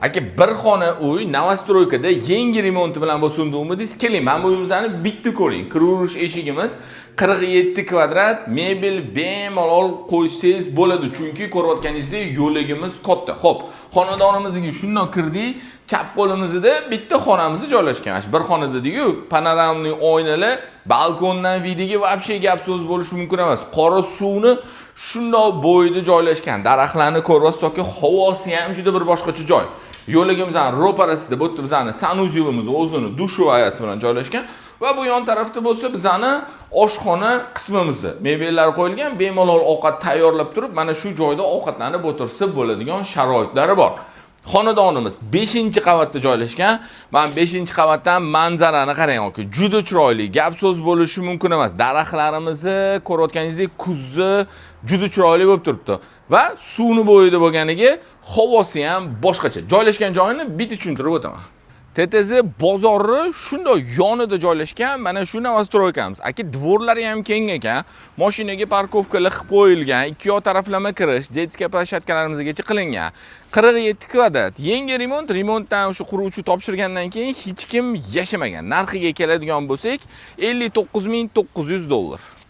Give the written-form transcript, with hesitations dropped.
Aka bir xona uy Novostroykada yangi remonti bilan bo'sundingmiz. Keling, mana bu uyimizni bitta ko'ring. Kiraverish eshigimiz 47 kvadrat, mebel bemalol qo'ysangiz bo'ladi, chunki ko'rayotganingizdek yo'ligimiz katta. Xo'p, xonadonimizga shundoq kirdik, chap qo'limizda bitta xonamiz joylashgan. Bir xonada dediku, panoramli oynalar, balkondan videoga вообще gap so'z bo'lishi mumkin emas. Qora suvni shundoq bo'yida joylashgan. Daraxtlarni ko'ryapsiz, havosi ham juda bir boshqacha joy. Yo'ligimizning ro'parasida bu yerda bizning sanuzyulimiz o'zini dushovayasi bilan joylashgan va bu yon tarafda bo'lsa bizning oshxona qismimiz. Mebellar qo'yilgan, bemalol ovqat tayyorlab turib, mana shu joyda ovqatlanib o'tirsa bo'ladigan sharoitlari bor. Xonadonimiz 5-qavatda joylashgan. Men 5-qavatdan manzarani qarang aka. Juda chiroyli. Gap so'z bo'lishi mumkin emas. Daraxtlarimizni ko'rayotganingizdek kuzi juda chiroyli bo'lib turibdi. Va suvni bo'yida bo'lganiga havosi ham boshqacha. Joylashgan joyini bitta tushuntirib o'taman. TTZ bozori shunday yonida joylashgan, mana shu Novostroykamiz. Aka dvorlari ham keng ekan, mashinaga parkovkalar qilib qo'yilgan, ikki yoq taraflama kirish, детская площадкalarimizgacha qilingan. 47 kvadrat. Yangi remontdan o'sha quruvchi topshirgandan keyin hech kim yashamagan. Narxiga keladigan bo'lsak, $59.900.